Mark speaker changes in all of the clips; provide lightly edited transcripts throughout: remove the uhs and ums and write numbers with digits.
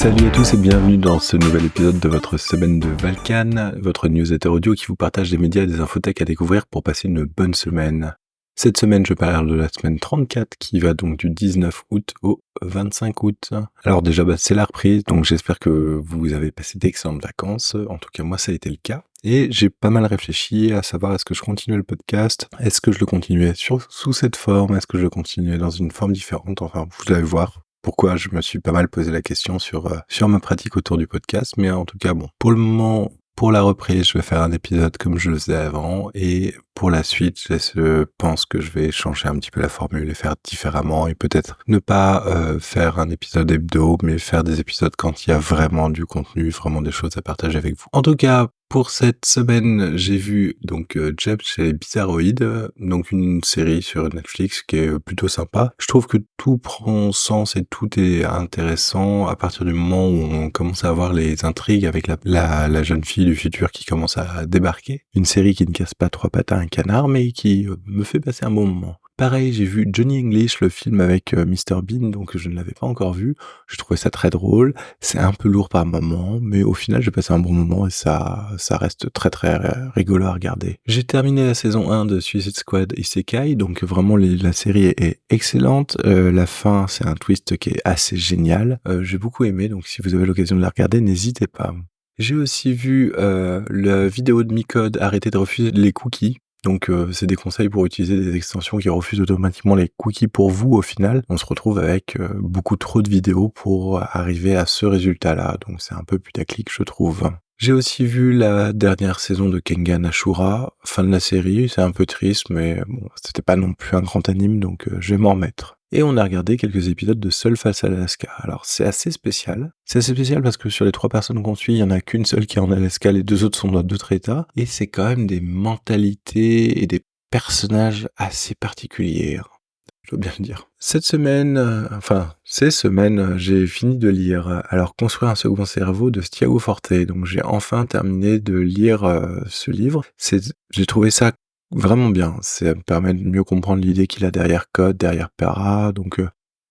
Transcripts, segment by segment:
Speaker 1: Salut à tous et bienvenue dans ce nouvel épisode de votre semaine de Valkan, votre newsletter audio qui vous partage des médias et des infothèques à découvrir pour passer une bonne semaine. Cette semaine, je parle de la semaine 34 qui va donc du 19 août au 25 août. Alors déjà, c'est la reprise, donc j'espère que vous avez passé d'excellentes vacances. En tout cas, moi, ça a été le cas. Et j'ai pas mal réfléchi à savoir est-ce que je continuais le podcast, est-ce que je le continuais sous cette forme, est-ce que je le continuais dans une forme différente, enfin, vous allez voir. Pourquoi je me suis pas mal posé la question sur ma pratique autour du podcast, mais en tout cas, bon, pour le moment, pour la reprise, je vais faire un épisode comme je le faisais avant, et pour la suite, je pense que je vais changer un petit peu la formule et faire différemment, et peut-être ne pas faire un épisode hebdo, mais faire des épisodes quand il y a vraiment du contenu, vraiment des choses à partager avec vous. En tout cas, pour cette semaine, j'ai vu donc Jeb chez les Bizarroïdes, donc une série sur Netflix qui est plutôt sympa. Je trouve que tout prend sens et tout est intéressant à partir du moment où on commence à avoir les intrigues avec la jeune fille du futur qui commence à débarquer. Une série qui ne casse pas trois pattes à un canard, mais qui me fait passer un bon moment. Pareil, j'ai vu Johnny English, le film avec Mr Bean, donc je ne l'avais pas encore vu. Je trouvais ça très drôle. C'est un peu lourd par moments, mais au final, j'ai passé un bon moment et ça reste très très rigolo à regarder. J'ai terminé la saison 1 de Suicide Squad Isekai, donc vraiment la série est excellente. La fin, c'est un twist qui est assez génial. J'ai beaucoup aimé, donc si vous avez l'occasion de la regarder, n'hésitez pas. J'ai aussi vu la vidéo de Micode arrêter de refuser les cookies. Donc c'est des conseils pour utiliser des extensions qui refusent automatiquement les cookies pour vous au final. On se retrouve avec beaucoup trop de vidéos pour arriver à ce résultat-là. Donc c'est un peu putaclic, je trouve. J'ai aussi vu la dernière saison de Kengan Ashura, fin de la série. C'est un peu triste, mais bon, c'était pas non plus un grand anime, donc je vais m'en remettre. Et on a regardé quelques épisodes de Seul face à l'Alaska. Alors c'est assez spécial. C'est assez spécial parce que sur les 3 personnes qu'on suit, il y en a qu'une seule qui est en Alaska, les 2 autres sont dans d'autres états. Et c'est quand même des mentalités et des personnages assez particuliers. Je dois bien le dire. Cette semaine, ces semaines, j'ai fini de lire Alors construire un second cerveau de Tiago Forte. Donc j'ai enfin terminé de lire ce livre. J'ai trouvé ça vraiment bien. Ça me permet de mieux comprendre l'idée qu'il a derrière Code, derrière Para, donc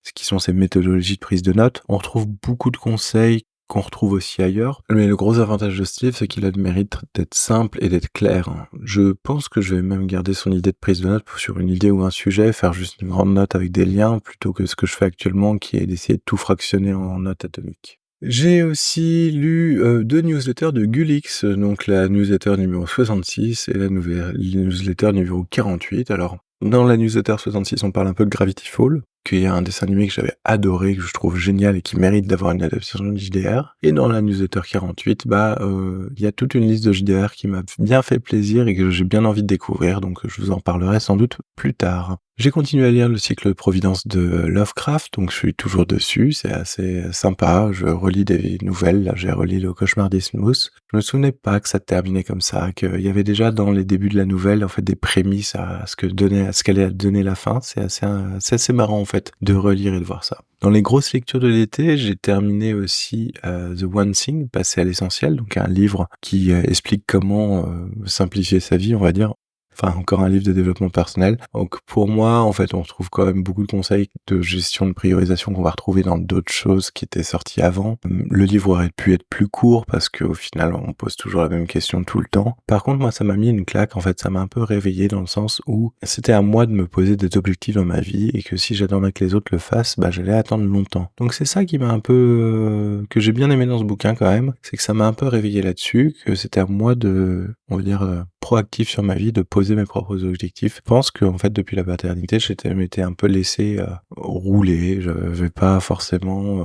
Speaker 1: ce qui sont ses méthodologies de prise de notes. On retrouve beaucoup de conseils qu'on retrouve aussi ailleurs. Mais le gros avantage de ce livre, c'est qu'il a le mérite d'être simple et d'être clair. Je pense que je vais même garder son idée de prise de notes sur une idée ou un sujet, faire juste une grande note avec des liens, plutôt que ce que je fais actuellement, qui est d'essayer de tout fractionner en notes atomiques. J'ai aussi lu 2 newsletters de Gulix, donc la newsletter numéro 66 et la newsletter numéro 48. Alors, dans la newsletter 66, on parle un peu de Gravity Fall, qui est un dessin animé que j'avais adoré, que je trouve génial et qui mérite d'avoir une adaptation de JDR. Et dans la newsletter 48, il y a toute une liste de JDR qui m'a bien fait plaisir et que j'ai bien envie de découvrir, donc je vous en parlerai sans doute plus tard. J'ai continué à lire le cycle Providence de Lovecraft, donc je suis toujours dessus, c'est assez sympa, je relis des nouvelles, là j'ai relu Le Cauchemar d'Innsmouth. Je me souvenais pas que ça terminait comme ça, qu'il y avait déjà dans les débuts de la nouvelle, en fait, des prémices à ce qu'allait donner la fin, c'est assez marrant, en fait, de relire et de voir ça. Dans les grosses lectures de l'été, j'ai terminé aussi The One Thing, Passer à l'essentiel, donc un livre qui explique comment simplifier sa vie, on va dire. Enfin, encore un livre de développement personnel. Donc, pour moi, en fait, on retrouve quand même beaucoup de conseils de gestion de priorisation qu'on va retrouver dans d'autres choses qui étaient sorties avant. Le livre aurait pu être plus court parce qu'au final, on pose toujours la même question tout le temps. Par contre, moi, ça m'a mis une claque. En fait, ça m'a un peu réveillé dans le sens où c'était à moi de me poser des objectifs dans ma vie et que si j'attendais que les autres le fassent, j'allais attendre longtemps. Donc, c'est ça qui m'a un peu, que j'ai bien aimé dans ce bouquin quand même. C'est que ça m'a un peu réveillé là-dessus, que c'était à moi de, on va dire, proactif sur ma vie, de poser mes propres objectifs. Je pense qu'en fait, depuis la paternité, m'étais un peu laissé rouler. Je n'avais pas forcément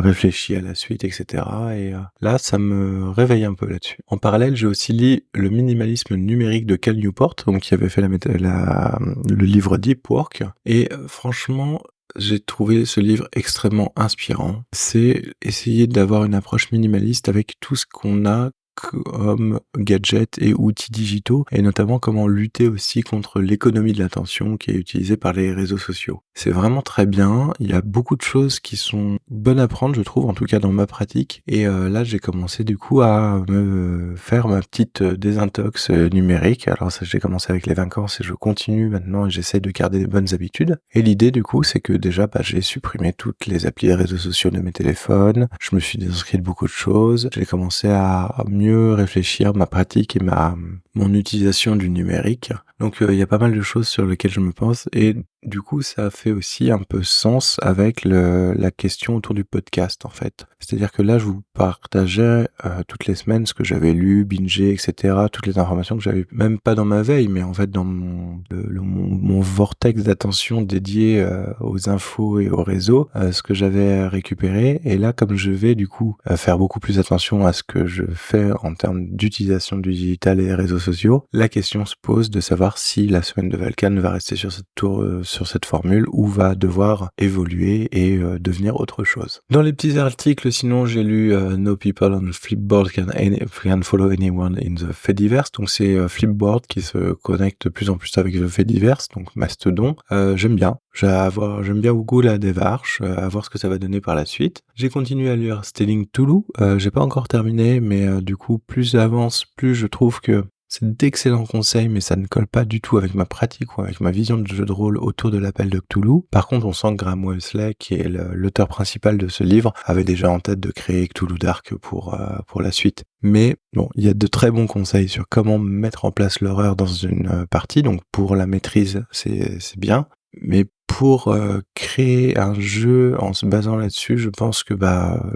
Speaker 1: réfléchi à la suite, etc. Et là, ça me réveille un peu là-dessus. En parallèle, j'ai aussi lu Le minimalisme numérique de Cal Newport, donc qui avait fait le livre Deep Work. Et franchement, j'ai trouvé ce livre extrêmement inspirant. C'est essayer d'avoir une approche minimaliste avec tout ce qu'on a comme gadgets et outils digitaux, et notamment comment lutter aussi contre l'économie de l'attention qui est utilisée par les réseaux sociaux. C'est vraiment très bien, il y a beaucoup de choses qui sont bonnes à prendre, je trouve, en tout cas dans ma pratique, et là j'ai commencé du coup à me faire ma petite désintox numérique. Alors ça, j'ai commencé avec les vacances et je continue maintenant et j'essaie de garder des bonnes habitudes. Et l'idée du coup, c'est que déjà j'ai supprimé toutes les applis des réseaux sociaux de mes téléphones, je me suis désinscrit de beaucoup de choses, j'ai commencé à mieux réfléchir ma pratique et mon utilisation du numérique. Donc il y a pas mal de choses sur lesquelles je me pense, et du coup ça fait aussi un peu sens avec la question autour du podcast en fait. C'est-à-dire que là je vous partageais toutes les semaines ce que j'avais lu, bingé, etc. Toutes les informations que j'avais même pas dans ma veille, mais en fait dans mon vortex d'attention dédié aux infos et aux réseaux, ce que j'avais récupéré. Et là, comme je vais du coup faire beaucoup plus attention à ce que je fais en termes d'utilisation du digital et des réseaux sociaux, la question se pose de savoir si la semaine de Valkan va rester sur cette formule ou va devoir évoluer et devenir autre chose. Dans les petits articles, sinon, j'ai lu No People on Flipboard can follow anyone in the Fediverse. Donc c'est Flipboard qui se connecte de plus en plus avec le Fediverse, donc Mastodon. J'aime bien. J'aime bien beaucoup la démarche, à voir ce que ça va donner par la suite. J'ai continué à lire Stealing Toulouse. J'ai pas encore terminé, mais du coup, plus j'avance, plus je trouve que c'est d'excellents conseils, mais ça ne colle pas du tout avec ma pratique ou avec ma vision de jeu de rôle autour de l'appel de Cthulhu. Par contre, on sent que Graham Wesley, qui est l'auteur principal de ce livre, avait déjà en tête de créer Cthulhu Dark pour la suite. Mais bon, il y a de très bons conseils sur comment mettre en place l'horreur dans une partie. Donc pour la maîtrise, c'est bien. Mais pour créer un jeu en se basant là-dessus, je pense que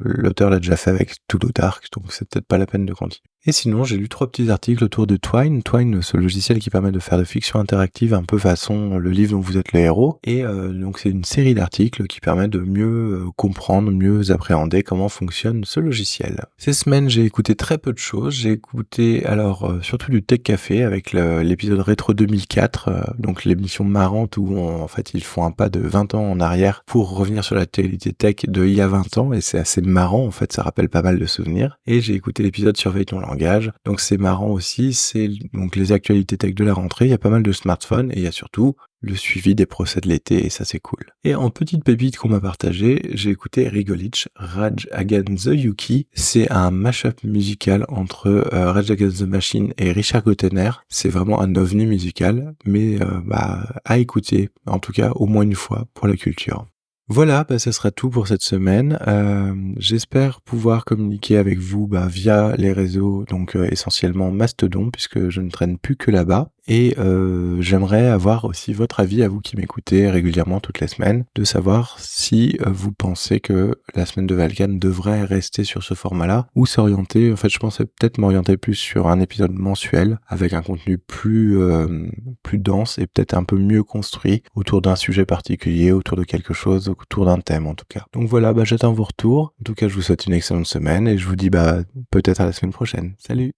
Speaker 1: l'auteur l'a déjà fait avec Cthulhu Dark, donc c'est peut-être pas la peine de continuer. Et sinon, j'ai lu 3 petits articles autour de Twine. Twine, ce logiciel qui permet de faire de fiction interactive un peu façon le livre dont vous êtes le héros. Et donc c'est une série d'articles qui permet de mieux comprendre, mieux appréhender comment fonctionne ce logiciel. Ces semaines, j'ai écouté très peu de choses. J'ai écouté surtout du Tech Café avec l'épisode Rétro 2004, donc l'émission marrante où en fait ils font un pas de 20 ans en arrière pour revenir sur l'actualité tech de il y a 20 ans, et c'est assez marrant en fait, ça rappelle pas mal de souvenirs. Et j'ai écouté l'épisode Surveille ton langage, donc c'est marrant aussi, c'est donc les actualités tech de la rentrée, il y a pas mal de smartphones et il y a surtout le suivi des procès de l'été, et ça c'est cool. Et en petite pépite qu'on m'a partagé, j'ai écouté Rigolich, Rage Against the Yuki. C'est un mashup musical entre Rage Against the Machine et Richard Gottener. C'est vraiment un ovni musical, mais à écouter, en tout cas au moins une fois pour la culture. Voilà, ça sera tout pour cette semaine. J'espère pouvoir communiquer avec vous via les réseaux, donc essentiellement Mastodon, puisque je ne traîne plus que là-bas. Et j'aimerais avoir aussi votre avis, à vous qui m'écoutez régulièrement toutes les semaines, de savoir si vous pensez que la semaine de Valkan devrait rester sur ce format-là, ou s'orienter, en fait je pensais peut-être m'orienter plus sur un épisode mensuel, avec un contenu plus dense et peut-être un peu mieux construit, autour d'un sujet particulier, autour de quelque chose, autour d'un thème en tout cas. Donc voilà, j'attends vos retours. En tout cas, je vous souhaite une excellente semaine, et je vous dis peut-être à la semaine prochaine. Salut!